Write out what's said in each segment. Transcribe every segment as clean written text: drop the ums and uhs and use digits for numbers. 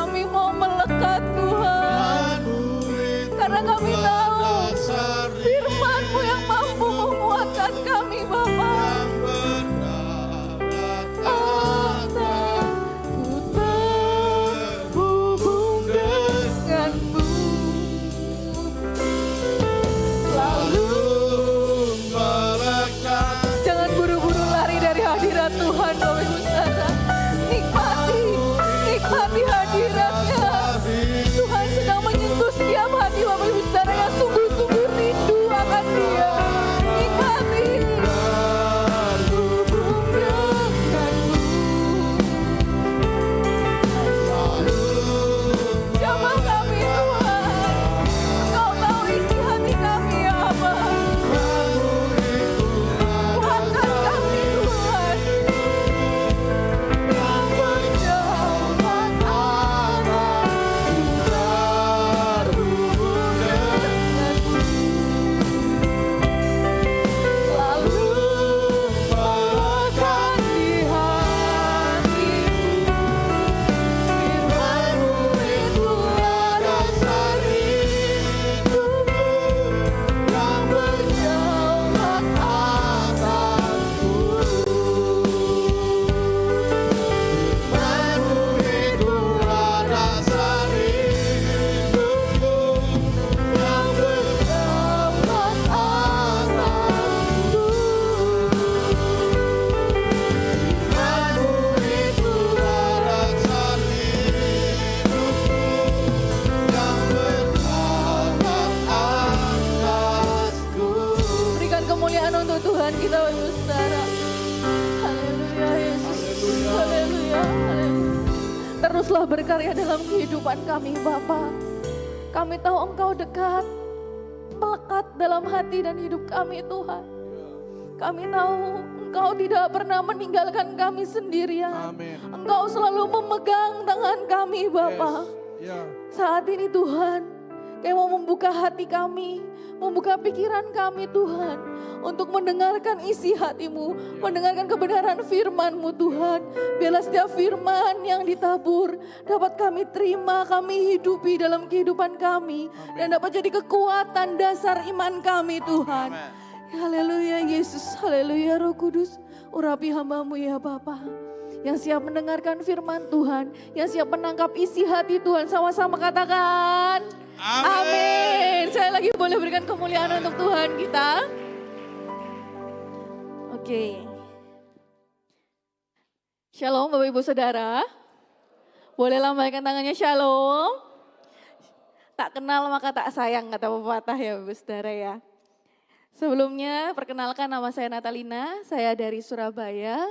kami mau melekat Tuhan. Karena kami tahu firman-Mu yang mampu menguatkan kami Bapa. Ku terhubung denganmu. Lalu jangan buru-buru lari dari hadirat Tuhan Bapak Ibu Saudara. Nikmati hadiratnya. Tuhan sedang menyentuh setiap hati Bapak Ibu Saudara yang sungguh-sungguh rindu akan Dia. Nikmati. Terhubung denganmu. Jamah kami Tuhan. Engkau tahu isi hati kami ya Allah. Kuatkan kami Tuhan. Yang berjauhan arah terhubung denganmu. Selalu melekat di hatiku. Firman-Mu itulah dasar hidupku. Yang berjauhan atasku. Firman-Mu itulah dasar hidupku. Yang berjauhan atasku. Firman-Mu itulah dasar hidupku. Yang berjauhan atasku. Berikan kemuliaan untuk Tuhan kita Bapak Ibu Saudara. Haleluya Yesus. Haleluya. Teruslah berkarya dalam kehidupan kami Bapa. Kami tahu Engkau dekat, melekat dalam hati dan hidup kami Tuhan. Kami tahu Engkau tidak pernah meninggalkan kami sendirian. Amin. Engkau selalu memegang tangan kami Bapa. Ya. Saat ini Tuhan, Kami mau membuka hati kami, membuka pikiran kami Tuhan. Untuk mendengarkan isi hati-Mu, mendengarkan kebenaran firman-Mu Tuhan. Biarlah setiap firman yang ditabur dapat kami terima, kami hidupi dalam kehidupan kami. Dan dapat jadi kekuatan dasar iman kami Tuhan. Haleluya Yesus, haleluya Roh Kudus. Urapi hamba-Mu ya Bapa. Yang siap mendengarkan firman Tuhan, yang siap menangkap isi hati Tuhan. Sama-sama katakan amin. Saya lagi boleh berikan kemuliaan untuk Tuhan kita. Oke. Shalom Bapak Ibu Saudara. Boleh lambaikan tangannya shalom. Tak kenal maka tak sayang kata pepatah ya Bapak Ibu Saudara ya. Sebelumnya perkenalkan nama saya Natalina, saya dari Surabaya.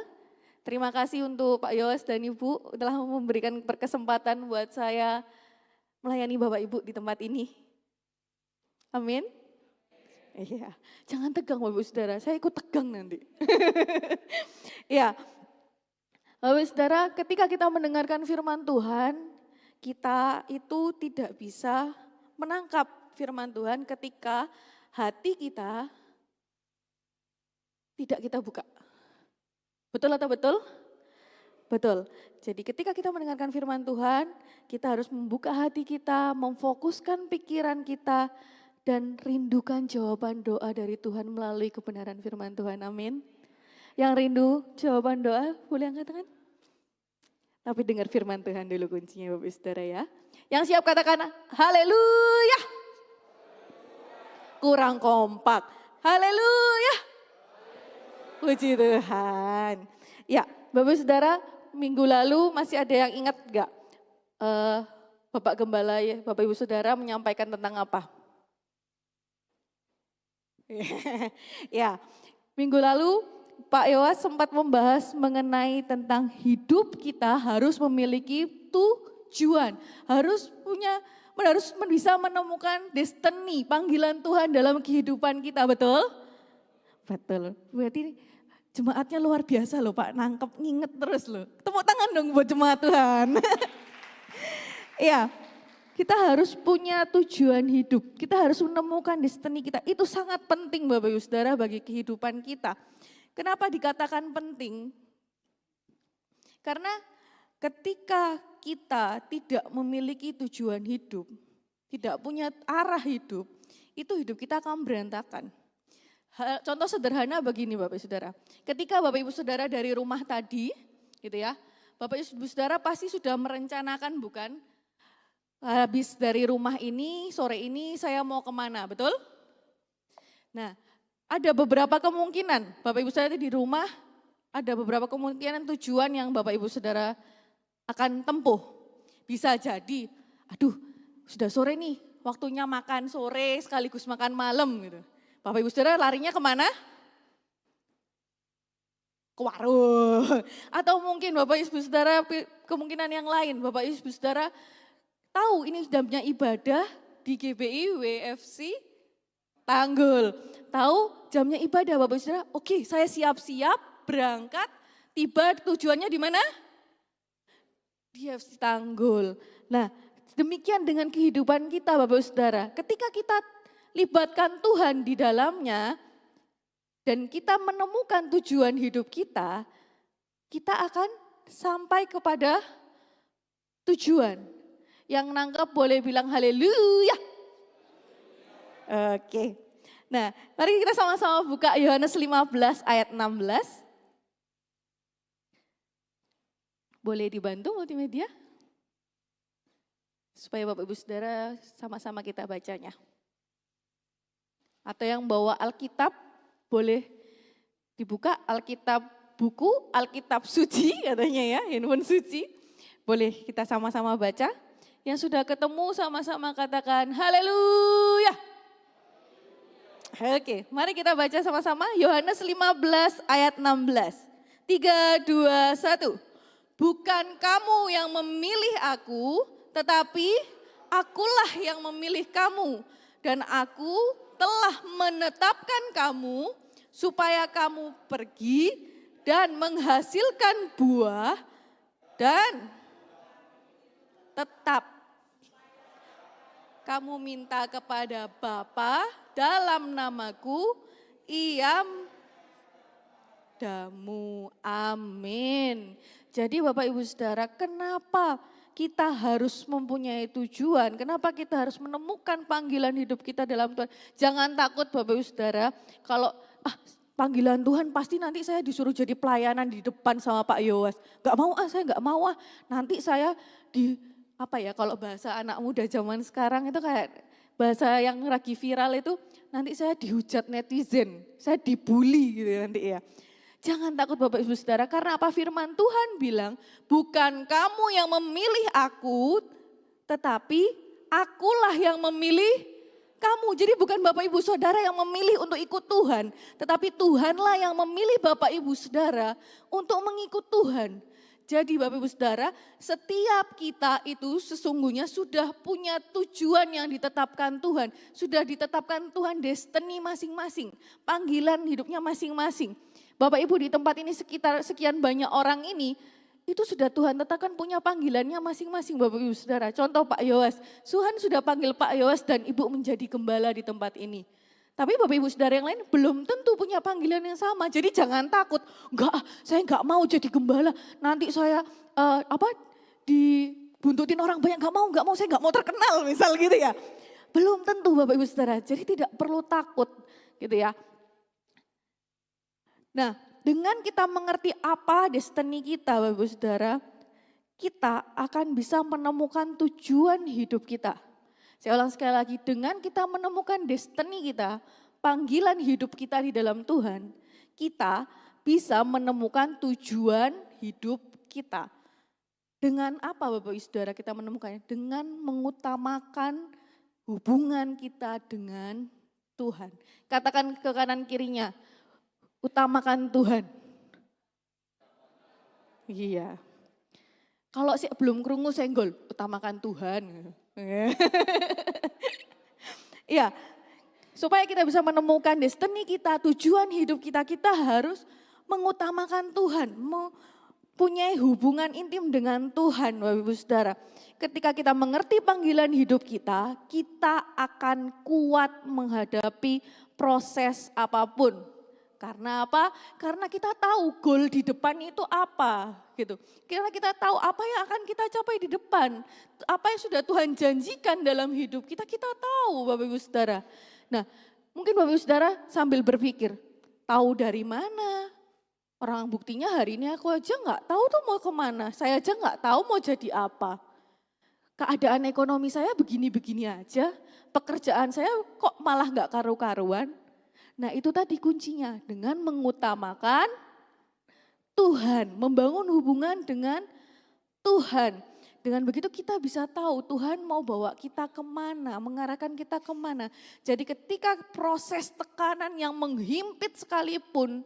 Terima kasih untuk Pak Yos dan Ibu telah memberikan kesempatan buat saya melayani Bapak Ibu di tempat ini. Amin. Iya, jangan tegang Bapak Ibu Saudara, saya ikut tegang nanti. Ya, Bapak Ibu Saudara, ketika kita mendengarkan firman Tuhan, kita itu tidak bisa menangkap firman Tuhan ketika hati kita tidak kita buka. Betul atau betul? Betul. Jadi ketika kita mendengarkan firman Tuhan, kita harus membuka hati kita, memfokuskan pikiran kita, dan rindukan jawaban doa dari Tuhan melalui kebenaran firman Tuhan. Amin. Yang rindu jawaban doa, boleh angkat tangan? Tapi dengar firman Tuhan dulu kuncinya Bapak Saudara ya. Yang siap katakan haleluya. Kurang kompak. Haleluya. Puji Tuhan. Ya, Bapak Saudara, minggu lalu masih ada yang ingat enggak? Bapak Gembala ya, Bapak Ibu Saudara menyampaikan tentang apa? Ya, minggu lalu Pak Yowas sempat membahas mengenai tentang hidup kita harus memiliki tujuan. Harus bisa menemukan destiny, panggilan Tuhan dalam kehidupan kita, betul? Betul. Berarti jemaatnya luar biasa loh Pak, nangkep, nginget terus loh. Tepuk tangan dong buat jemaat Tuhan. Iya, kita harus punya tujuan hidup. Kita harus menemukan destiny kita. Itu sangat penting Bapak Ibu Saudara bagi kehidupan kita. Kenapa dikatakan penting? Karena ketika kita tidak memiliki tujuan hidup, tidak punya arah hidup, itu hidup kita akan berantakan. Contoh sederhana begini Bapak Ibu Saudara. Ketika Bapak Ibu Saudara dari rumah tadi, gitu ya, Bapak Ibu Saudara pasti sudah merencanakan bukan? Habis dari rumah ini, sore ini saya mau kemana, betul? Nah, ada beberapa kemungkinan Bapak Ibu Saudara di rumah, ada beberapa kemungkinan tujuan yang Bapak Ibu Saudara akan tempuh. Bisa jadi, aduh sudah sore nih, waktunya makan sore sekaligus makan malam gitu. Bapak Ibu Saudara larinya kemana? Ke warung. Atau mungkin Bapak Ibu Saudara kemungkinan yang lain. Bapak Ibu Saudara tahu ini jamnya ibadah di GBI WFC Tanggul. Tahu jamnya ibadah Bapak Ibu Saudara? Oke, saya siap-siap berangkat. Tiba tujuannya di mana? Di FC Tanggul. Nah, demikian dengan kehidupan kita Bapak Ibu Saudara. Ketika kita libatkan Tuhan di dalamnya dan kita menemukan tujuan hidup kita, kita akan sampai kepada tujuan. Yang nangkep boleh bilang haleluya. Oke. Nah, mari kita sama-sama buka Yohanes 15 ayat 16. Boleh dibantu multimedia? Supaya Bapak Ibu Saudara sama-sama kita bacanya. Atau yang bawa Alkitab boleh dibuka Alkitab buku, Alkitab suci katanya ya, handphone suci. Boleh kita sama-sama baca. Yang sudah ketemu sama-sama katakan haleluya. Oke, mari kita baca sama-sama Yohanes 15 ayat 16. 3, 2, 1. Bukan kamu yang memilih aku, tetapi akulah yang memilih kamu. Dan aku telah menetapkan kamu supaya kamu pergi dan menghasilkan buah dan tetap kamu minta kepada Bapa dalam namaku, Ia damu. Amin. Jadi Bapak Ibu Saudara, kenapa kita harus mempunyai tujuan? Kenapa kita harus menemukan panggilan hidup kita dalam Tuhan? Jangan takut Bapak Ibu Saudara, kalau panggilan Tuhan pasti nanti saya disuruh jadi pelayanan di depan sama Pak Yowas. Gak mau saya gak mau nanti saya kalau bahasa anak muda zaman sekarang itu kayak bahasa yang lagi viral itu, nanti saya dihujat netizen, saya dibully gitu nanti ya. Jangan takut Bapak Ibu Saudara, karena apa? Firman Tuhan bilang, bukan kamu yang memilih aku, tetapi akulah yang memilih kamu. Jadi bukan Bapak Ibu Saudara yang memilih untuk ikut Tuhan, tetapi Tuhanlah yang memilih Bapak Ibu Saudara untuk mengikut Tuhan. Jadi Bapak Ibu Saudara, setiap kita itu sesungguhnya sudah punya tujuan yang ditetapkan Tuhan. Sudah ditetapkan Tuhan destiny masing-masing, panggilan hidupnya masing-masing. Bapak Ibu di tempat ini sekian banyak orang ini, itu sudah Tuhan tetapkan punya panggilannya masing-masing Bapak Ibu Saudara. Contoh Pak Yowas, Tuhan sudah panggil Pak Yowas dan Ibu menjadi gembala di tempat ini. Tapi Bapak Ibu Saudara yang lain belum tentu punya panggilan yang sama. Jadi jangan takut, saya enggak mau jadi gembala. Nanti saya dibuntutin orang banyak, enggak mau, saya enggak mau terkenal misal gitu ya. Belum tentu Bapak Ibu Saudara, jadi tidak perlu takut gitu ya. Nah, dengan kita mengerti apa destiny kita Bapak Ibu Saudara, kita akan bisa menemukan tujuan hidup kita. Saya ulang sekali lagi, dengan kita menemukan destiny kita, panggilan hidup kita di dalam Tuhan, kita bisa menemukan tujuan hidup kita. Dengan apa Bapak Ibu Saudara kita menemukannya? Dengan mengutamakan hubungan kita dengan Tuhan. Katakan ke kanan kirinya, utamakan Tuhan. Iya. Kalau sih belum krungu senggol, utamakan Tuhan. Iya. Supaya kita bisa menemukan destiny kita, tujuan hidup kita, kita harus mengutamakan Tuhan, mempunyai hubungan intim dengan Tuhan, Bapak Ibu Saudara. Ketika kita mengerti panggilan hidup kita, kita akan kuat menghadapi proses apapun. Karena apa? Karena kita tahu goal di depan itu apa, gitu. Karena kita tahu apa yang akan kita capai di depan, apa yang sudah Tuhan janjikan dalam hidup kita, kita tahu Bapak Ibu Saudara. Nah, mungkin Bapak Ibu Saudara sambil berpikir, tahu dari mana? Orang buktinya hari ini aku aja nggak tahu tuh mau kemana, saya aja nggak tahu mau jadi apa. Keadaan ekonomi saya begini-begini aja, pekerjaan saya kok malah nggak karu-karuan. Nah itu tadi kuncinya, dengan mengutamakan Tuhan, membangun hubungan dengan Tuhan. Dengan begitu kita bisa tahu Tuhan mau bawa kita kemana, mengarahkan kita kemana. Jadi ketika proses tekanan yang menghimpit sekalipun,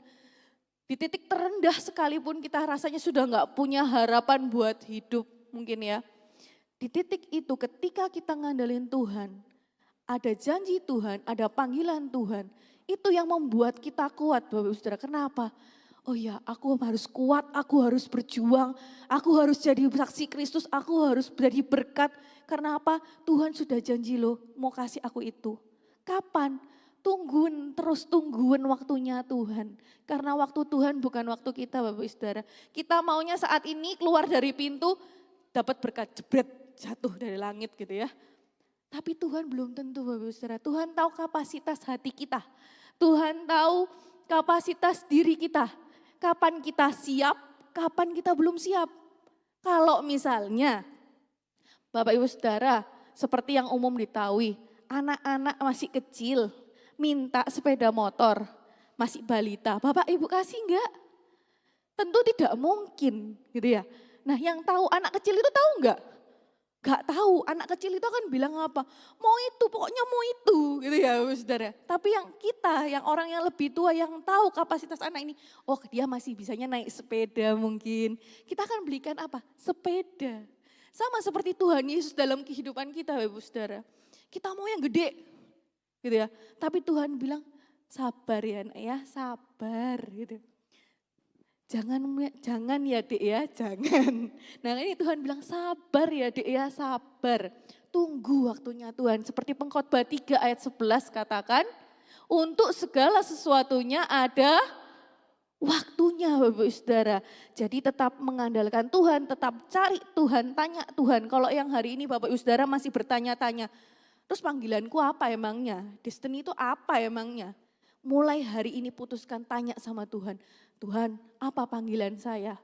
di titik terendah sekalipun kita rasanya sudah nggak punya harapan buat hidup mungkin ya. Di titik itu ketika kita ngandelin Tuhan, ada janji Tuhan, ada panggilan Tuhan, itu yang membuat kita kuat Bapak Ibu Saudara. Kenapa? Oh ya, aku harus kuat, aku harus berjuang, aku harus jadi saksi Kristus, aku harus jadi berkat. Karena apa? Tuhan sudah janji loh mau kasih aku itu. Kapan? Tungguin, terus tungguin waktunya Tuhan. Karena waktu Tuhan bukan waktu kita Bapak Ibu Saudara. Kita maunya saat ini keluar dari pintu, dapat berkat jebret, jatuh dari langit gitu ya. Tapi Tuhan belum tentu Bapak Ibu Saudara. Tuhan tahu kapasitas hati kita. Tuhan tahu kapasitas diri kita. Kapan kita siap, kapan kita belum siap. Kalau misalnya Bapak Ibu Saudara seperti yang umum diketahui, anak-anak masih kecil minta sepeda motor, masih balita. Bapak Ibu kasih enggak? Tentu tidak mungkin gitu ya. Nah yang tahu anak kecil itu tahu enggak? Gak tahu, anak kecil itu akan bilang apa? Mau itu, pokoknya mau itu gitu ya Saudara. Tapi yang kita, yang orang yang lebih tua yang tahu kapasitas anak ini. Oh dia masih bisanya naik sepeda mungkin. Kita akan belikan apa? Sepeda. Sama seperti Tuhan Yesus dalam kehidupan kita Bapak Saudara. Kita mau yang gede gitu ya. Tapi Tuhan bilang sabar ya nak ya, sabar gitu. Jangan ya Dek ya, jangan. Nah ini Tuhan bilang sabar ya Dek ya, sabar. Tunggu waktunya Tuhan. Seperti Pengkhotbah 3 ayat 11 katakan, untuk segala sesuatunya ada waktunya Bapak Saudara. Jadi tetap mengandalkan Tuhan, tetap cari Tuhan, tanya Tuhan. Kalau yang hari ini Bapak Saudara masih bertanya-tanya, terus panggilanku apa emangnya? Destiny itu apa emangnya? Mulai hari ini putuskan tanya sama Tuhan. Tuhan, apa panggilan saya?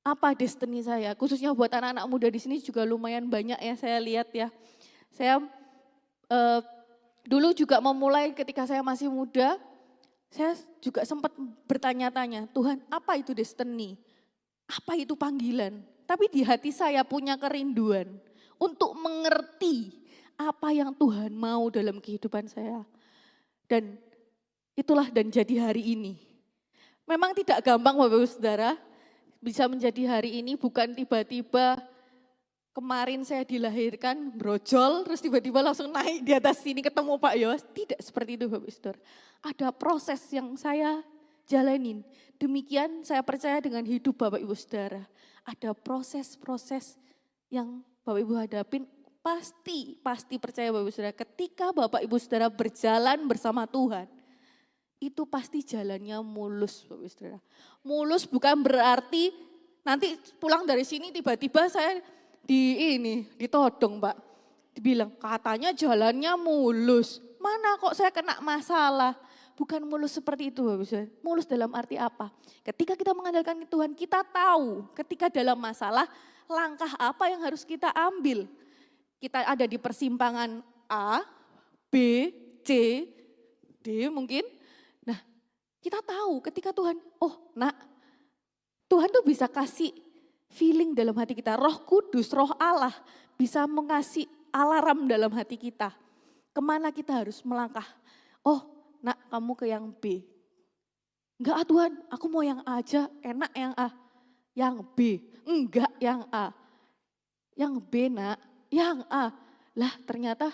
Apa destiny saya? Khususnya buat anak-anak muda di sini juga lumayan banyak ya saya lihat ya. Saya dulu juga memulai ketika saya masih muda, saya juga sempat bertanya-tanya, Tuhan apa itu destiny? Apa itu panggilan? Tapi di hati saya punya kerinduan untuk mengerti apa yang Tuhan mau dalam kehidupan saya. Dan itulah dan jadi hari ini. Memang tidak gampang Bapak Ibu Saudara, bisa menjadi hari ini bukan tiba-tiba kemarin saya dilahirkan brojol, terus tiba-tiba langsung naik di atas sini ketemu Pak Yos. Tidak seperti itu Bapak Ibu Saudara. Ada proses yang saya jalanin. Demikian saya percaya dengan hidup Bapak Ibu Saudara. Ada proses-proses yang Bapak Ibu hadapin, pasti percaya Bapak Ibu Saudara. Ketika Bapak Ibu Saudara berjalan bersama Tuhan, itu pasti jalannya mulus Bapak Ibu Saudara. Mulus bukan berarti nanti pulang dari sini tiba-tiba saya ditodong Pak. Dibilang katanya jalannya mulus. Mana kok saya kena masalah. Bukan mulus seperti itu Bapak Ibu Saudara. Mulus dalam arti apa? Ketika kita mengandalkan Tuhan kita tahu ketika dalam masalah langkah apa yang harus kita ambil. Kita ada di persimpangan A, B, C, D mungkin. Nah, kita tahu ketika Tuhan, oh nak, Tuhan tuh bisa kasih feeling dalam hati kita. Roh Kudus, Roh Allah bisa mengasih alarm dalam hati kita. Kemana kita harus melangkah. Oh nak, kamu ke yang B. Enggak Tuhan, aku mau yang A aja, enak yang A. Yang B, enggak yang A. Yang B nak, yang A. Lah ternyata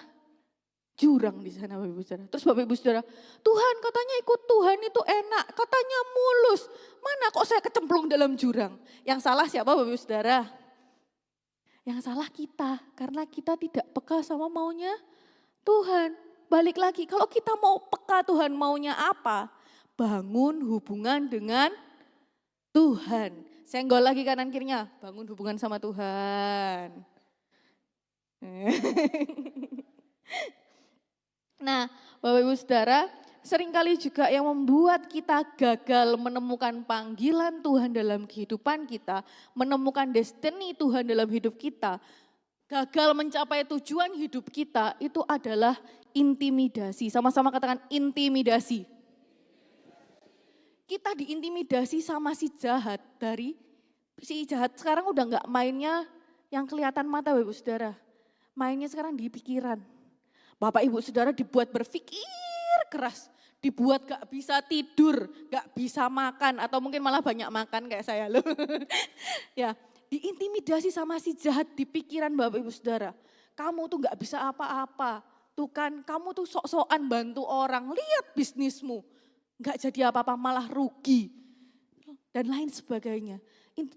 jurang di sana Bapak Ibu Saudara. Terus Bapak Ibu Saudara, Tuhan katanya ikut Tuhan itu enak, katanya mulus. Mana kok saya kecemplung dalam jurang? Yang salah siapa Bapak Ibu Saudara? Yang salah kita, karena kita tidak peka sama maunya Tuhan. Balik lagi, kalau kita mau peka Tuhan maunya apa? Bangun hubungan dengan Tuhan. senggol lagi kanan kirinya, bangun hubungan sama Tuhan. Nah, Bapak Ibu Saudara, seringkali juga yang membuat kita gagal menemukan panggilan Tuhan dalam kehidupan kita, menemukan destiny Tuhan dalam hidup kita, gagal mencapai tujuan hidup kita, itu adalah intimidasi. Sama-sama katakan intimidasi. Kita diintimidasi sama si jahat si jahat sekarang udah nggak mainnya yang kelihatan mata Bapak Ibu Saudara. Mainnya sekarang di pikiran. Bapak Ibu Saudara dibuat berpikir keras, dibuat gak bisa tidur, gak bisa makan, atau mungkin malah banyak makan kayak saya loh. Ya, diintimidasi sama si jahat di pikiran Bapak Ibu Saudara. Kamu tuh gak bisa apa-apa, tuh kan kamu tuh sok-sokan bantu orang, lihat bisnismu. Gak jadi apa-apa malah rugi, dan lain sebagainya.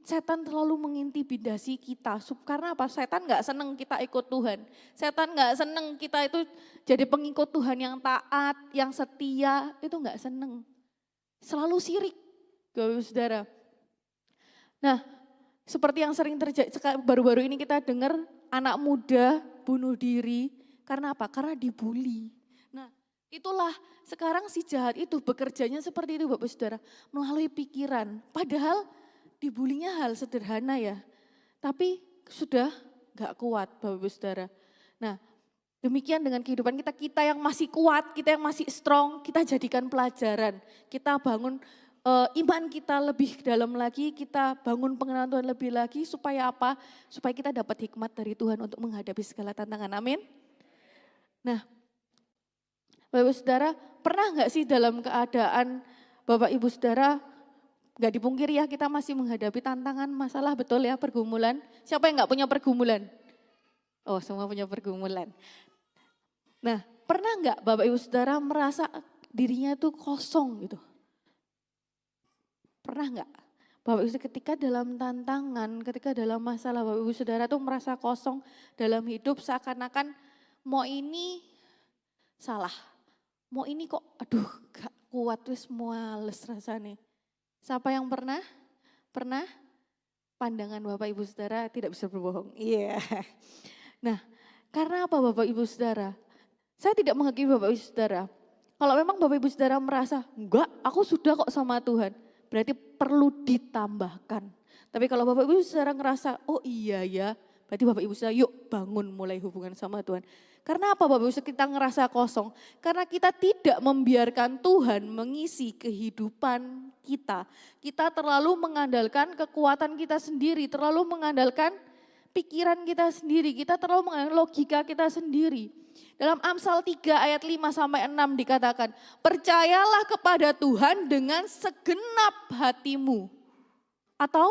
Setan terlalu mengintimidasi kita, karena apa? Setan gak seneng kita ikut Tuhan. Setan gak seneng kita itu jadi pengikut Tuhan yang taat, yang setia, itu gak seneng. Selalu sirik, Bapak Saudara. Nah, seperti yang sering terjadi, baru-baru ini kita dengar anak muda bunuh diri, karena apa? Karena dibully. Nah, itulah sekarang si jahat itu bekerjanya seperti itu Bapak Saudara, melalui pikiran. Padahal dibulinya hal sederhana ya, tapi sudah gak kuat Bapak Saudara. Nah, demikian dengan kehidupan kita, kita yang masih kuat, kita yang masih strong, kita jadikan pelajaran. Kita bangun iman kita lebih dalam lagi, kita bangun pengenalan Tuhan lebih lagi, supaya apa? Supaya kita dapat hikmat dari Tuhan untuk menghadapi segala tantangan, amin. Nah, Bapak Ibu Saudara, pernah nggak sih dalam keadaan Bapak Ibu Saudara, nggak dipungkiri ya kita masih menghadapi tantangan, masalah, betul ya, pergumulan. Siapa yang nggak punya pergumulan? Oh, semua punya pergumulan. Nah, pernah nggak Bapak Ibu Saudara merasa dirinya tuh kosong gitu? Pernah nggak? Bapak Ibu Saudara ketika dalam tantangan, ketika dalam masalah, Bapak Ibu Saudara tuh merasa kosong dalam hidup, seakan-akan mau ini salah. Mau ini kok, aduh gak kuat, wis males rasanya. Siapa yang pernah? Pernah? Pandangan Bapak Ibu Saudara tidak bisa berbohong. Iya. Yeah. Nah, karena apa Bapak Ibu Saudara? Saya tidak menghakimi Bapak Ibu Saudara. Kalau memang Bapak Ibu Saudara merasa, enggak, aku sudah kok sama Tuhan, berarti perlu ditambahkan. Tapi kalau Bapak Ibu Saudara ngerasa, oh iya ya, berarti Bapak Ibu Saudara yuk bangun mulai hubungan sama Tuhan. Karena apa Bapak Ibu Saudara kita ngerasa kosong? Karena kita tidak membiarkan Tuhan mengisi kehidupan kita. Kita terlalu mengandalkan kekuatan kita sendiri, terlalu mengandalkan pikiran kita sendiri, kita terlalu mengandalkan logika kita sendiri. Dalam Amsal 3 ayat 5-6 dikatakan, percayalah kepada Tuhan dengan segenap hatimu. Atau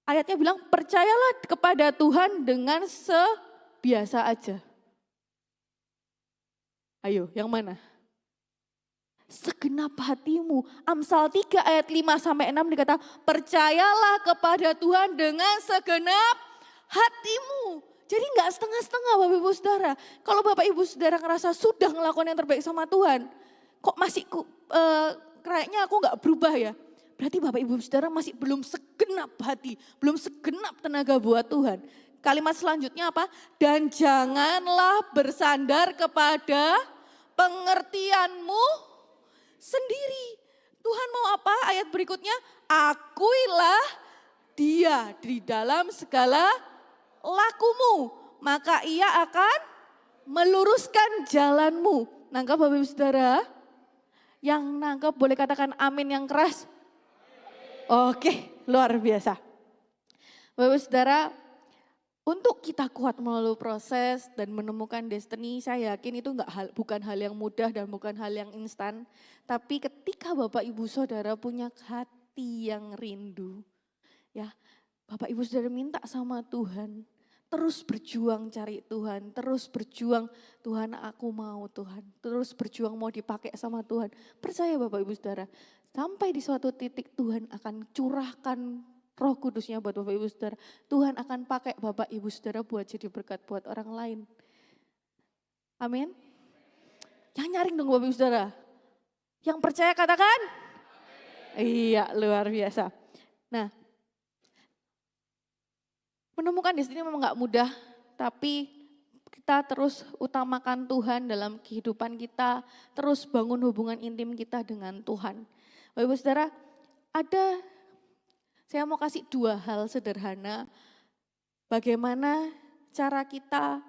ayatnya bilang, percayalah kepada Tuhan dengan sebiasa aja. Ayo, yang mana? Segenap hatimu. Amsal 3 ayat 5-6 dikatakan, percayalah kepada Tuhan dengan segenap hatimu. Jadi enggak setengah-setengah Bapak Ibu Saudara. Kalau Bapak Ibu Saudara ngerasa sudah ngelakukan yang terbaik sama Tuhan, kok masih kayaknya aku enggak berubah ya. Berarti Bapak Ibu Saudara masih belum segenap hati, belum segenap tenaga buat Tuhan. Kalimat selanjutnya apa? Dan janganlah bersandar kepada pengertianmu sendiri. Tuhan mau apa? Ayat berikutnya, akuilah Dia di dalam segala lakumu, maka Ia akan meluruskan jalanmu. Nangkap Bapak Ibu Saudara? Yang nangkap boleh katakan amin yang keras. Oke, luar biasa. Bapak Ibu Saudara, untuk kita kuat melalui proses dan menemukan destiny, saya yakin itu bukan hal yang mudah dan bukan hal yang instan. Tapi ketika Bapak Ibu Saudara punya hati yang rindu, ya Bapak Ibu Saudara minta sama Tuhan, terus berjuang cari Tuhan, terus berjuang Tuhan aku mau Tuhan, terus berjuang mau dipakai sama Tuhan. Percaya Bapak Ibu Saudara, sampai di suatu titik Tuhan akan curahkan Roh Kudusnya buat Bapak Ibu Saudara. Tuhan akan pakai Bapak Ibu Saudara buat jadi berkat buat orang lain. Amin. Yang nyaring dong Bapak Ibu Saudara. Yang percaya katakan. Iya, luar biasa. Nah, Menemukan destiny memang gak mudah, tapi kita terus utamakan Tuhan dalam kehidupan kita, terus bangun hubungan intim kita dengan Tuhan. Bapak Ibu Saudara, saya mau kasih 2 hal sederhana, bagaimana cara kita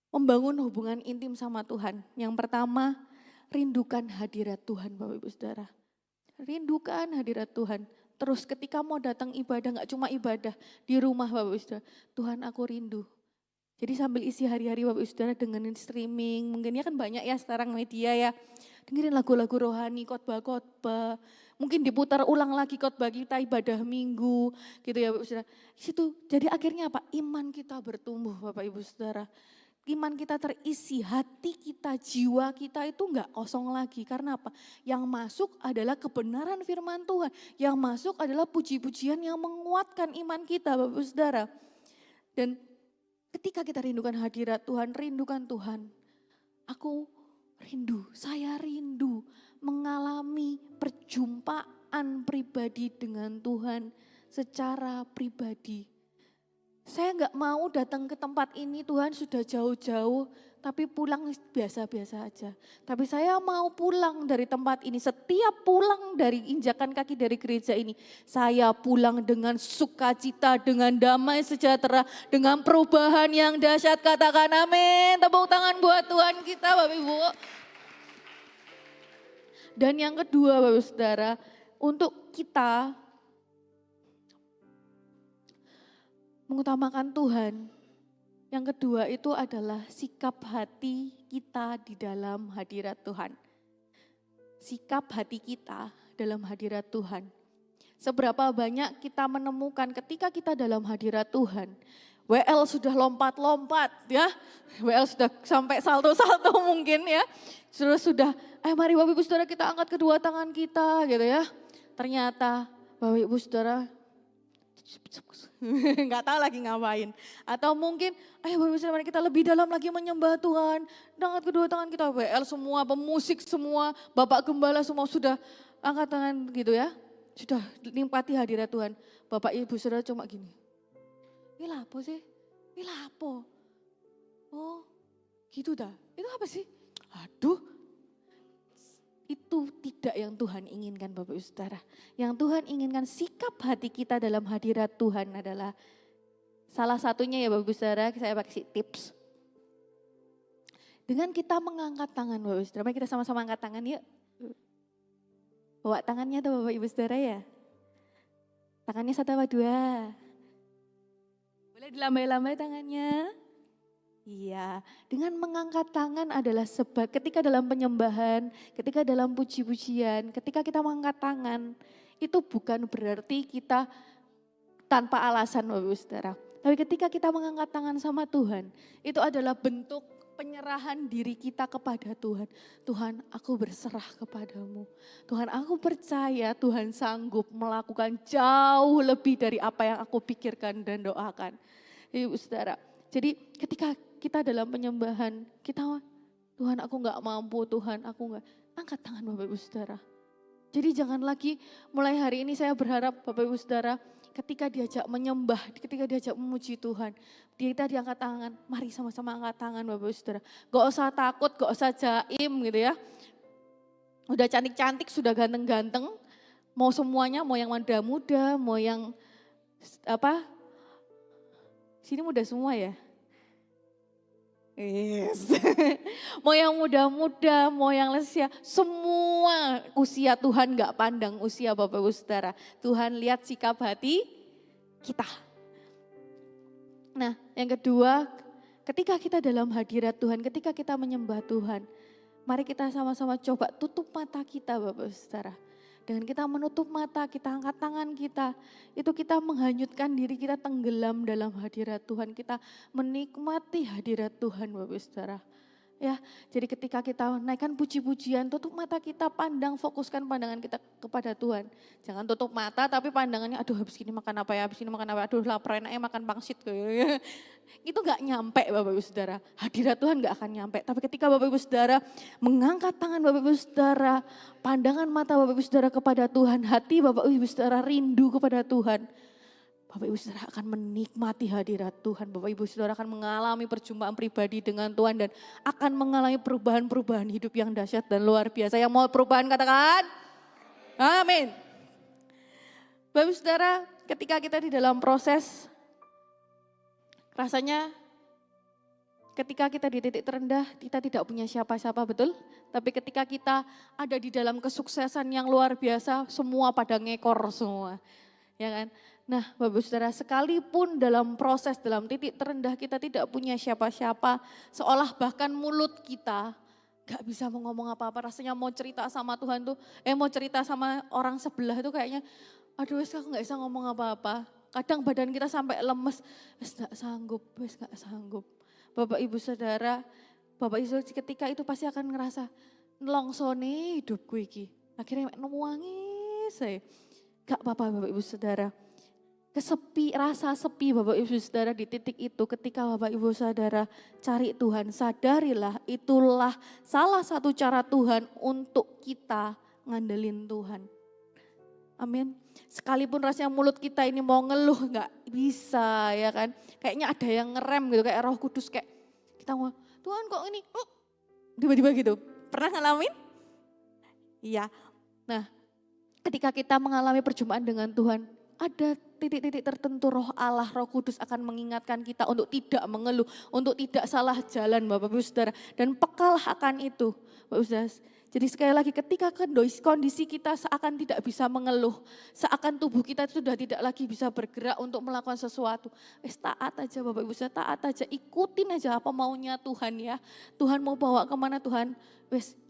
membangun hubungan intim sama Tuhan. Yang pertama, rindukan hadirat Tuhan Bapak Ibu Saudara. Rindukan hadirat Tuhan. Terus ketika mau datang ibadah, gak cuma ibadah, di rumah Bapak Ibu Saudara, Tuhan aku rindu. Jadi sambil isi hari-hari Bapak Ibu Saudara dengerin streaming, mungkin ya kan banyak ya sekarang media ya, dengerin lagu-lagu rohani, khotbah-khotbah, mungkin diputar ulang lagi khotbah kita ibadah minggu gitu ya Bapak Ibu Saudara. Situ, jadi akhirnya apa? Iman kita bertumbuh Bapak Ibu Saudara. Iman kita terisi, hati kita, jiwa kita itu enggak kosong lagi. Karena apa? Yang masuk adalah kebenaran firman Tuhan. Yang masuk adalah puji-pujian yang menguatkan iman kita Bapak Ibu Saudara. Dan ketika kita rindukan hadirat Tuhan, rindukan Tuhan. Aku rindu, saya rindu mengalami perjumpaan pribadi dengan Tuhan secara pribadi. Saya enggak mau datang ke tempat ini, Tuhan sudah jauh-jauh, tapi pulang biasa-biasa aja. Tapi saya mau pulang dari tempat ini, setiap pulang dari injakan kaki dari gereja ini, saya pulang dengan sukacita, dengan damai sejahtera, dengan perubahan yang dahsyat. Katakan amin, tepuk tangan buat Tuhan kita Bapak Ibu. Dan yang kedua Bapak Saudara, untuk kita mengutamakan Tuhan. Yang kedua itu adalah sikap hati kita di dalam hadirat Tuhan. Sikap hati kita dalam hadirat Tuhan. Seberapa banyak kita menemukan ketika kita dalam hadirat Tuhan. WL sudah lompat-lompat ya. WL sudah sampai salto-salto mungkin ya. Sudah, mari Bapak Ibu Saudara kita angkat kedua tangan kita gitu ya. Ternyata Bapak Ibu Saudara nggak tahu lagi ngapain. Atau mungkin, ayo Bapak Ibu Saudara kita lebih dalam lagi menyembah Tuhan. Angkat kedua tangan kita, WL semua, pemusik semua, Bapak Gembala semua sudah angkat tangan gitu ya. Sudah nikmati hadirat Tuhan. Bapak Ibu Saudara cuma gini. Ini lapo sih? Ini lapo? Oh gitu dah. Itu apa sih? Aduh. Itu tidak yang Tuhan inginkan Bapak Ibu Saudara. Yang Tuhan inginkan sikap hati kita dalam hadirat Tuhan adalah salah satunya ya Bapak Ibu Saudara, saya kasih tips. Dengan kita mengangkat tangan Bapak Ibu Saudara, mari kita sama-sama angkat tangan yuk. Bawa tangannya tuh Bapak Ibu Saudara ya. Tangannya 1 apa 2? Boleh dilambai-lambai tangannya. Iya, dengan mengangkat tangan adalah sebab ketika dalam penyembahan, ketika dalam puji-pujian, ketika kita mengangkat tangan, itu bukan berarti kita tanpa alasan Bapak Ibu Saudara. Tapi ketika kita mengangkat tangan sama Tuhan, itu adalah bentuk penyerahan diri kita kepada Tuhan. Tuhan, aku berserah kepadamu. Tuhan, aku percaya Tuhan sanggup melakukan jauh lebih dari apa yang aku pikirkan dan doakan. Ibu Saudara, jadi ketika kita dalam penyembahan, kita Tuhan aku enggak mampu, Tuhan aku enggak, angkat tangan Bapak Ibu Saudara. Jadi jangan lagi mulai hari ini saya berharap Bapak Ibu Saudara ketika diajak menyembah, ketika diajak memuji Tuhan, kita diangkat tangan, mari sama-sama angkat tangan Bapak Ibu Saudara. Gak usah takut, gak usah jaim gitu ya. Udah cantik-cantik, sudah ganteng-ganteng, mau semuanya, mau yang muda-muda, mau yang sini muda semua ya. Yes. Mau yang muda-muda, mau yang lesia, semua usia Tuhan gak pandang usia Bapak Ibu Saudara. Tuhan lihat sikap hati kita. Nah yang kedua, ketika kita dalam hadirat Tuhan, ketika kita menyembah Tuhan, mari kita sama-sama coba tutup mata kita Bapak Ibu Saudara. Dengan kita menutup mata, kita angkat tangan kita, itu kita menghanyutkan diri kita tenggelam dalam hadirat Tuhan. Kita menikmati hadirat Tuhan Bapak Ibu Saudara. Ya, jadi ketika kita naikkan puji-pujian, tutup mata kita, pandang, fokuskan pandangan kita kepada Tuhan. Jangan tutup mata tapi pandangannya, aduh habis ini makan apa ya, habis ini makan apa, aduh lapar enaknya makan pangsit. Itu gak nyampe Bapak Ibu Saudara, hadirat Tuhan gak akan nyampe. Tapi ketika Bapak Ibu Saudara mengangkat tangan Bapak Ibu Saudara, pandangan mata Bapak Ibu Saudara kepada Tuhan, hati Bapak Ibu Saudara rindu kepada Tuhan. Bapak Ibu Saudara akan menikmati hadirat Tuhan. Bapak Ibu Saudara akan mengalami perjumpaan pribadi dengan Tuhan dan akan mengalami perubahan-perubahan hidup yang dahsyat dan luar biasa. Yang mau perubahan katakan, amin. Bapak Ibu Saudara, ketika kita di dalam proses, rasanya ketika kita di titik terendah, kita tidak punya siapa-siapa, betul? Tapi ketika kita ada di dalam kesuksesan yang luar biasa, semua pada ngekor semua. Ya kan? Nah, Bapak Saudara, sekalipun dalam proses, dalam titik terendah kita tidak punya siapa-siapa, seolah bahkan mulut kita gak bisa mau ngomong apa-apa, rasanya mau cerita sama Tuhan tuh, mau cerita sama orang sebelah itu kayaknya, aduh wes aku gak bisa ngomong apa-apa. Kadang badan kita sampai lemes, wes gak sanggup. Bapak Ibu Saudara, Bapak Ibu ketika itu pasti akan ngerasa, nelongsone hidupku iki. Akhirnya nangis saya. Gak apa-apa Bapak Ibu Saudara. Rasa sepi Bapak Ibu Saudara di titik itu ketika Bapak Ibu Saudara cari Tuhan, sadarilah itulah salah satu cara Tuhan untuk kita ngandelin Tuhan. Amin. Sekalipun rasanya mulut kita ini mau ngeluh gak bisa ya kan. Kayaknya ada yang ngerem gitu kayak Roh Kudus kayak kita ngomong, Tuhan kok ini tiba-tiba gitu. Pernah ngalamin? Iya. Nah, ketika kita mengalami perjumpaan dengan Tuhan, ada titik-titik tertentu roh Allah, Roh Kudus akan mengingatkan kita untuk tidak mengeluh, untuk tidak salah jalan Bapak Ibu Saudara. Dan pekalah akan itu Bapak Ibu Saudara. Jadi sekali lagi ketika kondisi kita seakan tidak bisa mengeluh, seakan tubuh kita sudah tidak lagi bisa bergerak untuk melakukan sesuatu. Taat aja Bapak Ibu Saudara, taat aja, ikutin aja apa maunya Tuhan ya. Tuhan mau bawa kemana Tuhan?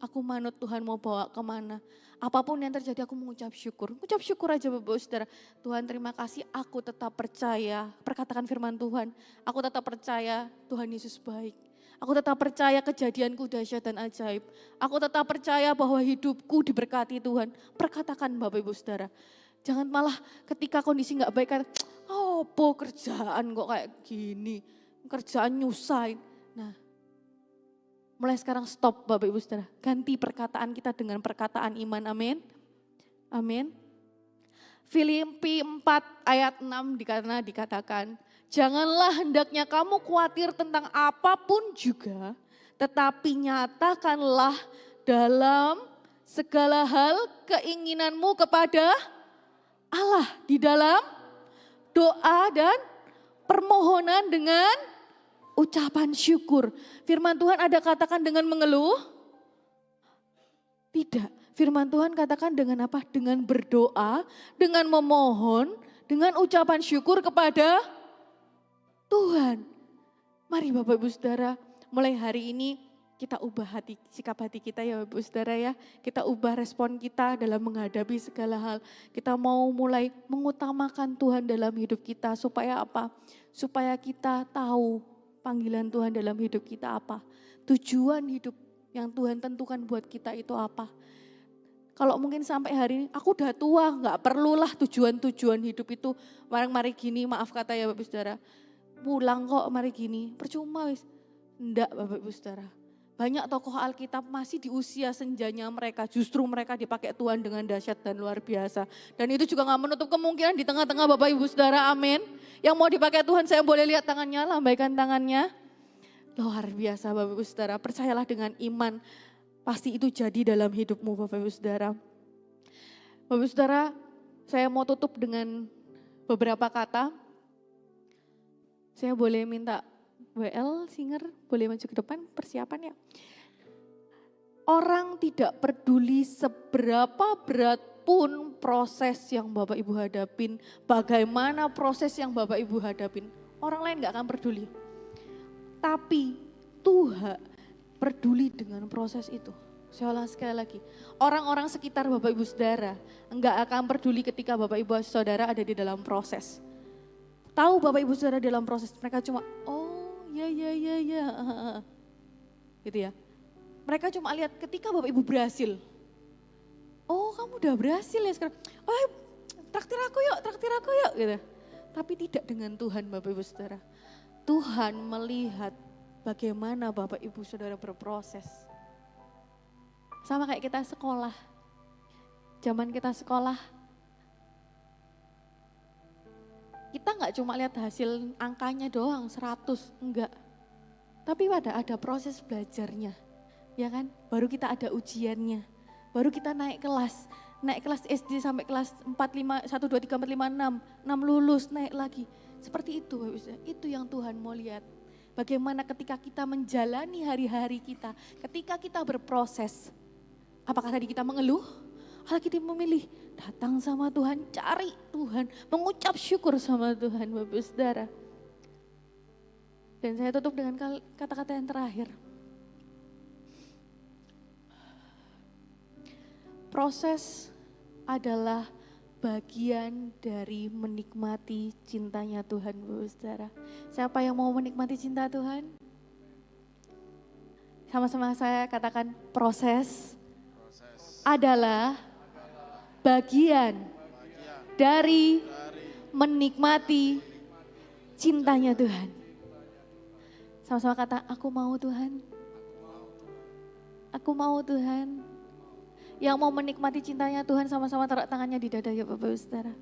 Aku manut Tuhan mau bawa kemana. Apapun yang terjadi aku mengucap syukur. Ucap syukur aja Bapak Saudara. Tuhan terima kasih aku tetap percaya. Perkatakan firman Tuhan. Aku tetap percaya Tuhan Yesus baik. Aku tetap percaya kejadianku dahsyat dan ajaib. Aku tetap percaya bahwa hidupku diberkati Tuhan. Perkatakan Bapak Ibu Saudara. Jangan malah ketika kondisi gak baik kan. Kerjaan kok kayak gini. Kerjaan nyusahin. Nah, mulai sekarang stop Bapak Ibu Saudara. Ganti perkataan kita dengan perkataan iman. Amin. Amin. Filipi 4 ayat 6 dikatakan, janganlah hendaknya kamu khawatir tentang apapun juga, tetapi nyatakanlah dalam segala hal keinginanmu kepada Allah di dalam doa dan permohonan dengan ucapan syukur. Firman Tuhan ada katakan dengan mengeluh? Tidak. Firman Tuhan katakan dengan apa? Dengan berdoa, dengan memohon, dengan ucapan syukur kepada Tuhan. Mari Bapak Ibu Saudara, mulai hari ini kita ubah sikap hati kita ya Bapak Ibu Saudara ya. Kita ubah respon kita dalam menghadapi segala hal. Kita mau mulai mengutamakan Tuhan dalam hidup kita supaya apa? Supaya kita tahu panggilan Tuhan dalam hidup kita apa. Tujuan hidup yang Tuhan tentukan buat kita itu apa. Kalau mungkin sampai hari ini, aku udah tua, gak perlulah tujuan-tujuan hidup itu. Mari gini, maaf kata ya Bapak Ibu Saudara. Pulang kok mari gini, percuma wis. Enggak Bapak Ibu Saudara. Banyak tokoh Alkitab masih di usia senjanya mereka, justru mereka dipakai Tuhan dengan dahsyat dan luar biasa. Dan itu juga gak menutup kemungkinan di tengah-tengah Bapak Ibu Saudara, amin. Yang mau dipakai Tuhan, saya boleh lihat tangannya, lambaikan tangannya. Luar biasa Bapak Ibu Saudara, percayalah dengan iman. Pasti itu jadi dalam hidupmu Bapak Ibu Saudara. Bapak Ibu Saudara, saya mau tutup dengan beberapa kata. Saya boleh minta WL singer, boleh maju ke depan persiapan ya. Orang tidak peduli seberapa berat pun proses yang Bapak Ibu hadapin, bagaimana proses yang Bapak Ibu hadapin, orang lain gak akan peduli. Tapi Tuhan peduli dengan proses itu. Saya ulang sekali lagi, orang-orang sekitar Bapak Ibu Saudara enggak akan peduli ketika Bapak Ibu Saudara ada di dalam proses. Tahu Bapak Ibu Saudara dalam proses, mereka cuma ya. Gitu ya. Mereka cuma lihat ketika Bapak Ibu berhasil. Oh kamu udah berhasil ya sekarang. Traktir aku yuk gitu. Tapi tidak dengan Tuhan Bapak Ibu Saudara. Tuhan melihat bagaimana Bapak Ibu Saudara berproses. Sama kayak kita sekolah. Zaman kita sekolah. Kita nggak cuma lihat hasil angkanya doang 100, enggak. Tapi ada proses belajarnya, ya kan? Baru kita ada ujiannya, baru kita naik kelas SD sampai kelas 4, 5, 1, 2, 3, 4, 5, 6 lulus, naik lagi. Seperti itu Bapak Ibu Saudara, itu yang Tuhan mau lihat. Bagaimana ketika kita menjalani hari-hari kita, ketika kita berproses, apakah tadi kita mengeluh? Kalau kita memilih datang sama Tuhan, cari Tuhan, mengucap syukur sama Tuhan Bapak Ibu Saudara. Dan saya tutup dengan kata-kata yang terakhir. Proses adalah bagian dari menikmati cintanya Tuhan Bapak Ibu Saudara. Siapa yang mau menikmati cinta Tuhan? Sama-sama saya katakan proses adalah bagian dari menikmati cintanya Tuhan. Sama-sama kata, aku mau Tuhan. Aku mau Tuhan. Yang mau menikmati cintanya Tuhan sama-sama taruh tangannya di dada ya Bapak Ibu Saudara.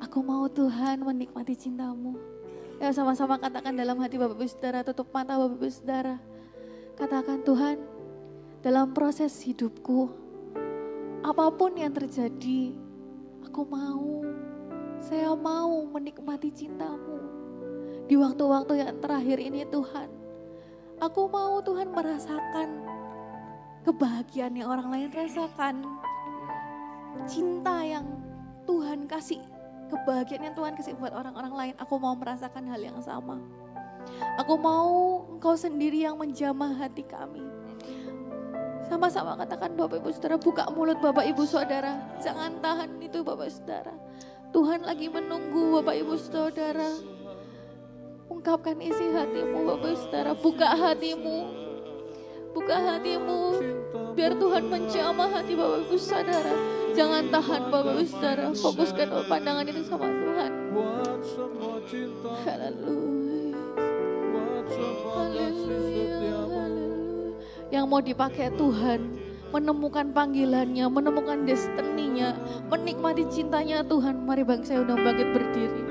Aku mau Tuhan menikmati cintamu. Ya sama-sama katakan dalam hati Bapak Ibu Saudara, tutup mata Bapak Ibu Saudara. Katakan Tuhan, dalam proses hidupku, apapun yang terjadi, saya mau menikmati cintamu. Di waktu-waktu yang terakhir ini Tuhan, aku mau Tuhan merasakan kebahagiaan yang orang lain rasakan. Cinta yang Tuhan kasih, kebahagiaan yang Tuhan kasih buat orang-orang lain, aku mau merasakan hal yang sama. Aku mau Engkau sendiri yang menjamah hati kami. Sama-sama katakan Bapak Ibu Saudara, buka mulut Bapak Ibu Saudara. Jangan tahan itu Bapak Saudara. Tuhan lagi menunggu Bapak Ibu Saudara. Ungkapkan isi hatimu Bapak Ibu Saudara. Buka hatimu. Buka hatimu. Biar Tuhan menjamah hati Bapak Ibu Saudara. Jangan tahan Bapak Ibu Saudara. Fokuskan pandangan itu sama Tuhan. Haleluya. Haleluya. Yang mau dipakai Tuhan, menemukan panggilannya, menemukan destininya, menikmati cintanya Tuhan. Mari bangsa saya undang bangkit berdiri.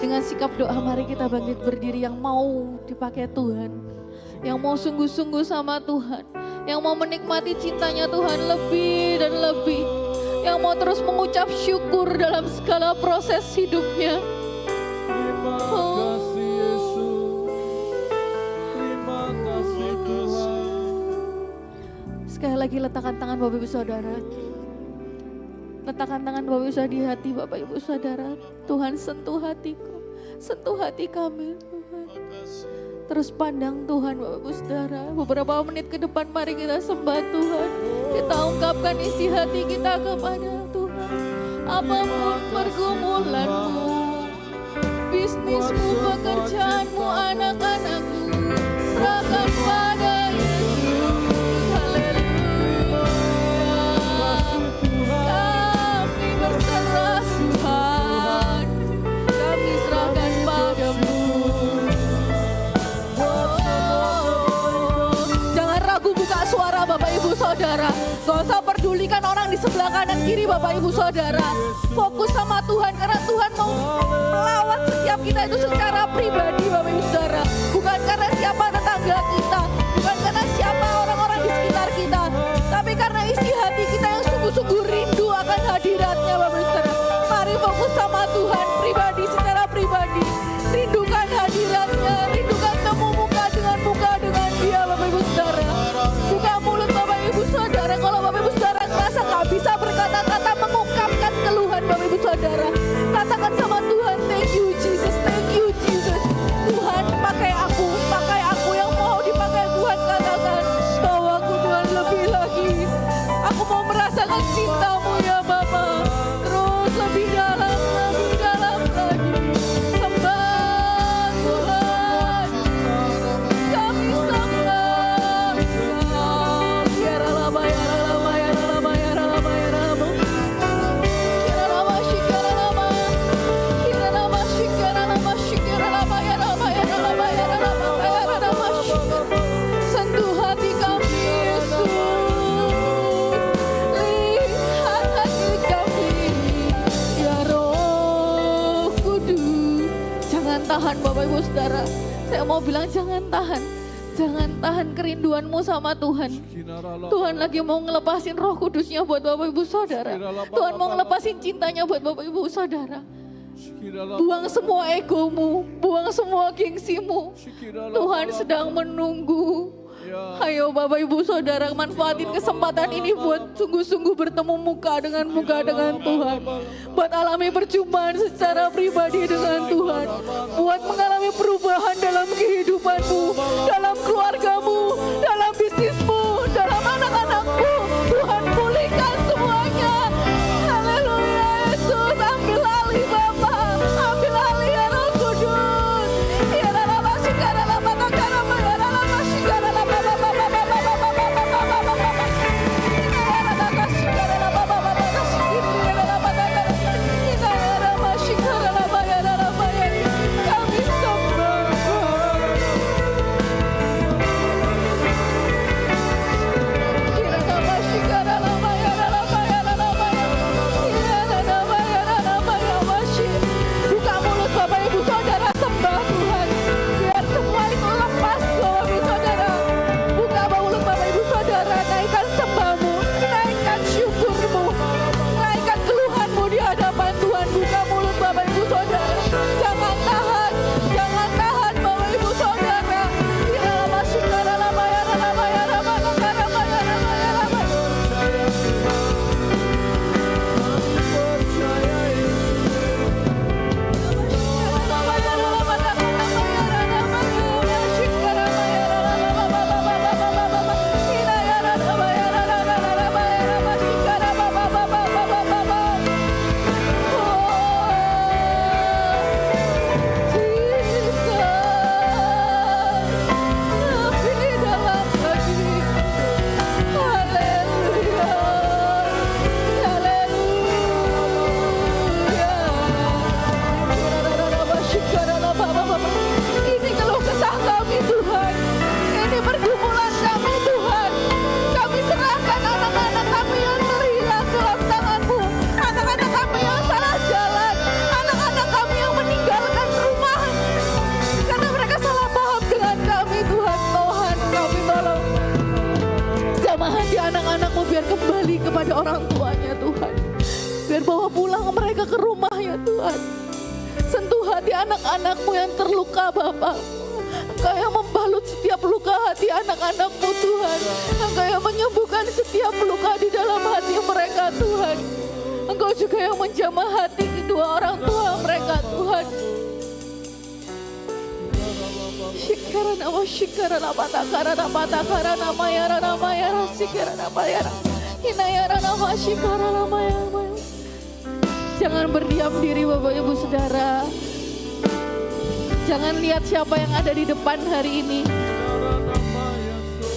Dengan sikap doa mari kita bangkit berdiri yang mau dipakai Tuhan. Yang mau sungguh-sungguh sama Tuhan. Yang mau menikmati cintanya Tuhan lebih dan lebih. Yang mau terus mengucap syukur dalam segala proses hidupnya. Sekali lagi letakkan tangan Bapak Ibu Saudara. Letakkan tangan Bapak Ibu Saudara di hati Bapak Ibu Saudara. Tuhan sentuh hatiku, sentuh hati kami Tuhan. Terus pandang Tuhan Bapak Ibu Saudara. Beberapa menit ke depan mari kita sembah Tuhan. Kita ungkapkan isi hati kita kepada Tuhan. Apapun pergumulanmu, bisnismu, pekerjaanmu, anak-anakmu, serahkan pada Yesus. Bapak Ibu Saudara, gak usah pedulikan orang di sebelah kanan kiri Bapak Ibu Saudara. Fokus sama Tuhan karena Tuhan mau melawat setiap kita itu secara pribadi Bapak Ibu Saudara. Bukan karena siapa tetangga kita, bukan karena siapa orang-orang di sekitar kita, tapi karena isi hati kita yang sungguh-sungguh rindu akan hadiratnya Bapak Ibu Saudara. Mari fokus sama Tuhan pribadi, secara pribadi. Rindukan hadiratnya, rindukan temu muka dengan Dia Bapak Ibu Saudara. Buka mulut Bapak Ibu Saudara. Kalau Bapak Ibu Saudara merasa gak bisa berkata-kata, mengungkapkan keluhan Bapak Ibu Saudara, katakan sama Tuhan, thank you Jesus, thank you Jesus. Jangan tahan Bapak Ibu Saudara. Saya mau bilang jangan tahan. Jangan tahan kerinduanmu sama Tuhan. Tuhan lagi mau ngelepasin Roh Kudusnya buat Bapak Ibu Saudara. Tuhan mau ngelepasin cintanya buat Bapak Ibu Saudara. Buang semua egomu, buang semua gengsimu. Tuhan sedang menunggu. Ayo Bapak Ibu Saudara, manfaatin kesempatan ini buat sungguh-sungguh bertemu muka dengan Tuhan. Buat alami perjumpaan secara pribadi dengan Tuhan. Buat mengalami perubahan dalam kehidupanmu, dalam keluargamu, dalam bisnismu, dalam anak-anakmu. Tuhan pulihkan semuanya. Haleluya Yesus, ambil alih Bapa, ambil alih ya Roh Kudus. Ya dalam asyikar, dalam batakar, ya dalam asyikar, dalam kepada orang tuanya Tuhan. Biar bawa pulang mereka ke rumahnya Tuhan. Sentuh hati anak-anakmu yang terluka Bapa. Engkau yang membalut setiap luka hati anak-anakmu Tuhan. Engkau yang menyembuhkan setiap luka di dalam hati mereka Tuhan. Engkau juga yang menjamah hati kedua orang tua mereka Tuhan. Shikara nama shikara nama takara nama takara nama yara shikara nama yara. Hinayara nama shikara nama yara. Jangan berdiam diri Bapak Ibu Saudara. Jangan lihat siapa yang ada di depan hari ini.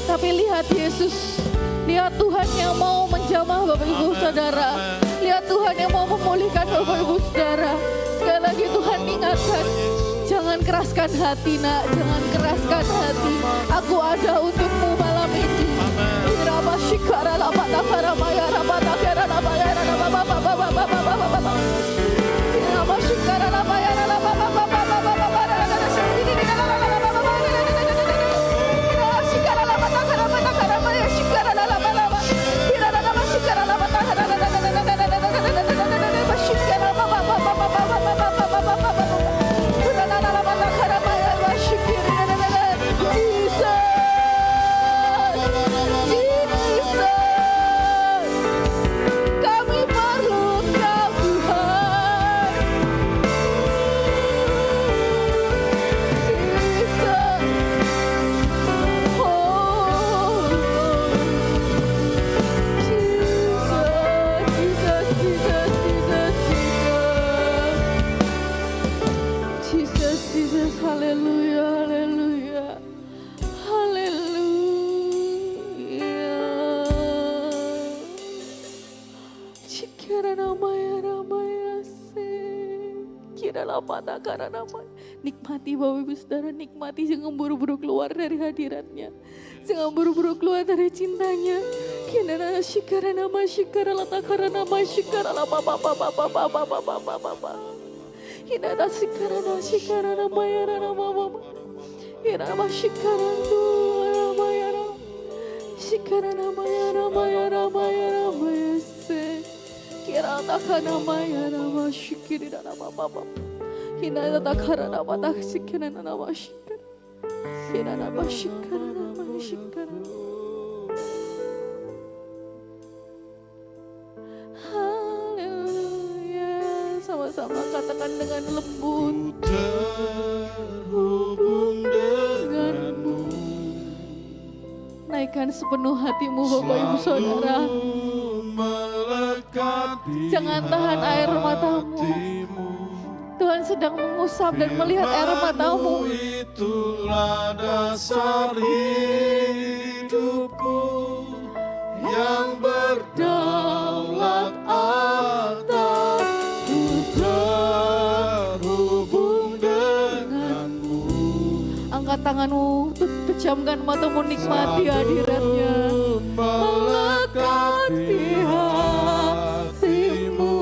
Tapi lihat Yesus. Lihat Tuhan yang mau menjamah Bapak Ibu Saudara. Lihat Tuhan yang mau memulihkan Bapak Ibu Saudara. Sekali lagi Tuhan ingatkan. Jangan keraskan hati nak. Jangan keraskan hati. Aku ada untukmu malam ini. Irama shikara lama takara maya rama takara lama ya rama baba baba baba baba baba. Irama shikara lama ya rama baba baba baba baba. Shikara lama takara maya takara maya shikara lama lama. Irama lama shikara lama takara lama shikara baba baba baba baba baba baba. Irama lama takara maya shikira. Nikmati Bapak Ibu Saudara, nikmati, jangan buru-buru keluar dari hadiratnya, jangan buru-buru keluar dari cintanya. Kinana shikara nama shikara latakara nama shikara la baba baba baba baba baba baba. Hinada sikarana shikarana mayarana mama. Hirama shikarana mayara. Shikarana mayara mayara mayara mayase. Kirata kana mayara mashikirana mama. Hinada takarana mata shikarana mashikara. Hinada mashikarana mashikara. Sama-sama katakan dengan lembut. Terhubung denganmu. Naikkan sepenuh hatimu Bapak Ibu Saudara. Jangan tahan air matamu. Tuhan sedang mengusap dan melihat air matamu. Itulah dasar hidupku yang berdaulat atas. Terhubung denganmu. Angkat tanganmu, pejamkan matamu, nikmati hadiratnya. Melekat di hatimu.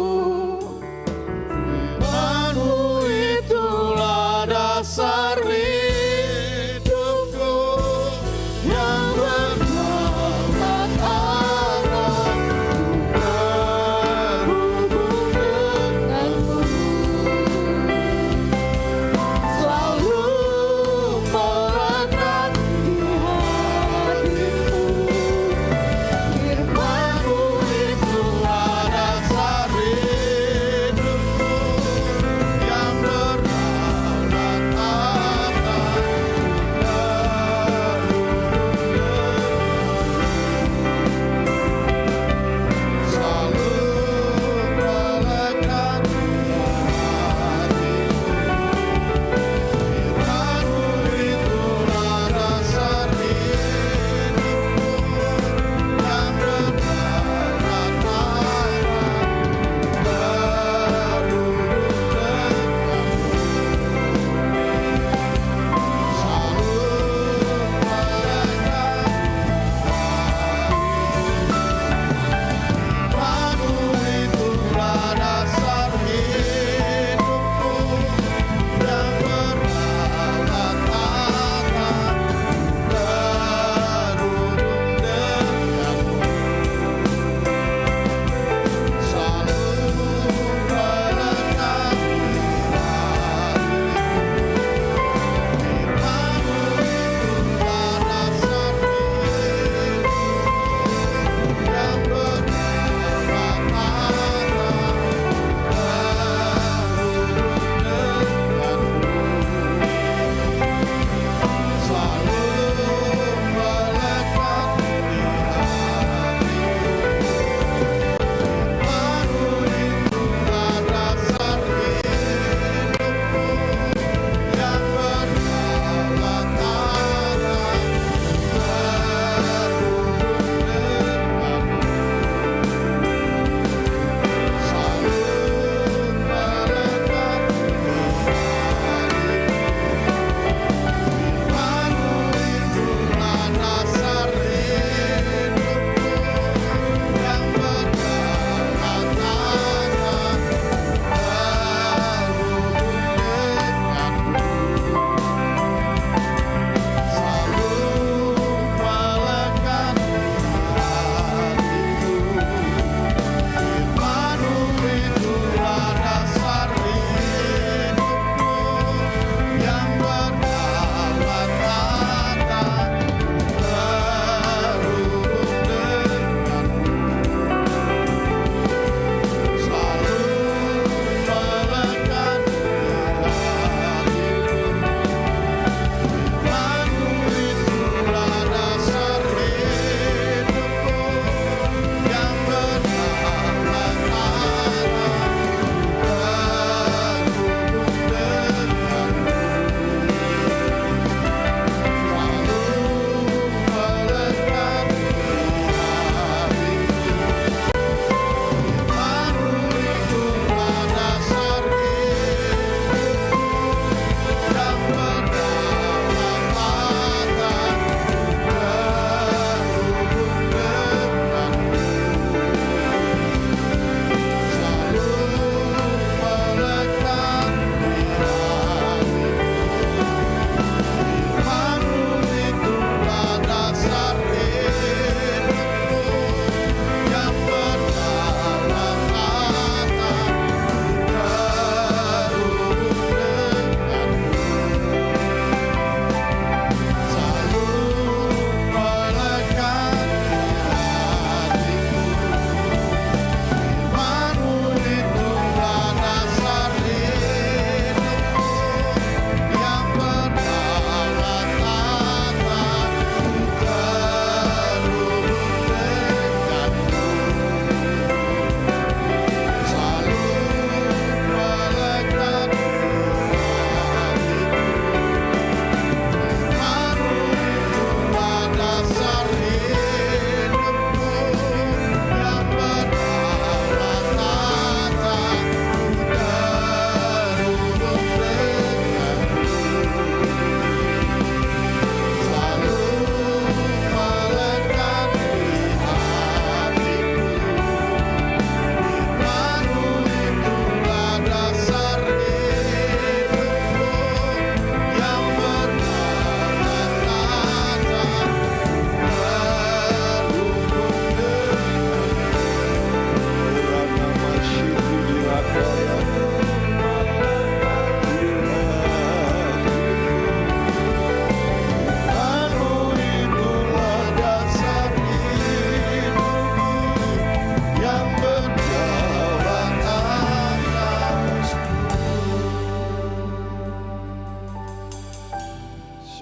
Firman-Mu itulah dasar hidupku yang berdaulat atas. Terhubung denganmu. Selalu melekat di hatimu. Firman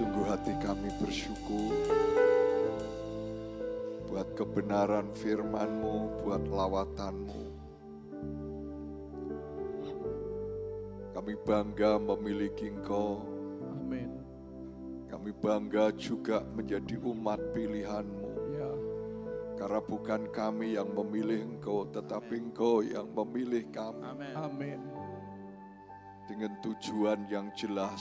Sungguh hati kami bersyukur buat kebenaran firman-Mu, buat lawatan-Mu. Kami bangga memiliki Engkau. Amin. Kami bangga juga menjadi umat pilihan-Mu. Ya. Karena bukan kami yang memilih Engkau, tetapi Engkau yang memilih kami. Amin. Amin. Dengan tujuan yang jelas.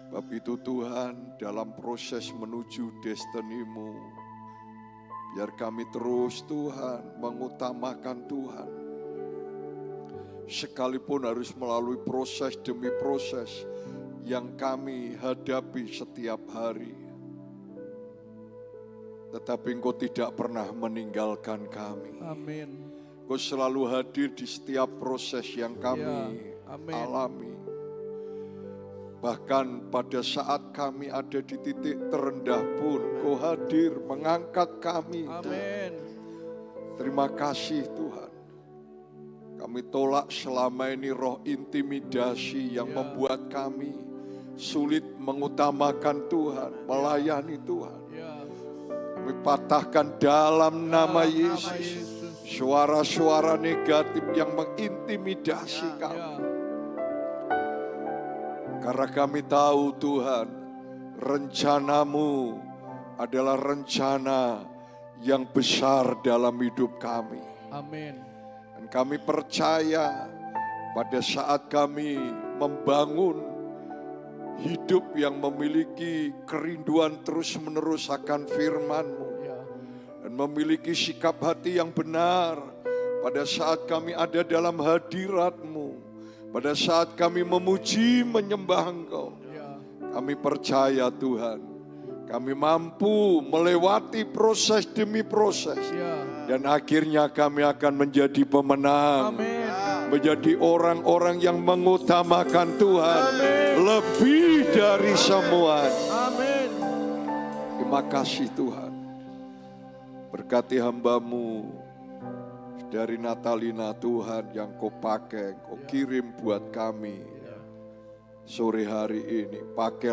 Sebab itu Tuhan, dalam proses menuju destiny-Mu, biar kami terus Tuhan mengutamakan Tuhan. Sekalipun harus melalui proses demi proses yang kami hadapi setiap hari. Tetapi Engkau tidak pernah meninggalkan kami. Amin. Engkau selalu hadir di setiap proses yang kami Amin. alami. Bahkan pada saat kami ada di titik terendah pun, Engkau hadir mengangkat kami. Amin. Terima kasih Tuhan. Kami tolak selama ini roh intimidasi yang membuat kami sulit mengutamakan Tuhan, melayani Tuhan. Ya. Kami patahkan dalam nama Yesus suara-suara negatif yang mengintimidasi kami. Ya. Karena kami tahu Tuhan, rencana-Mu adalah rencana yang besar dalam hidup kami. Amin. Dan kami percaya pada saat kami membangun hidup yang memiliki kerinduan terus-menerus akan firman-Mu. Ya. Dan memiliki sikap hati yang benar pada saat kami ada dalam hadirat-Mu. Pada saat kami memuji menyembah Engkau. Ya. Kami percaya Tuhan, kami mampu melewati proses demi proses. Ya. Dan akhirnya kami akan menjadi pemenang. Amin. Menjadi orang-orang yang mengutamakan Tuhan. Lebih dari semua. Amin. Terima kasih Tuhan. Berkati hamba-Mu dari Natalina Tuhan yang Kau pakai, Kau kirim buat kami sore hari ini. Pakai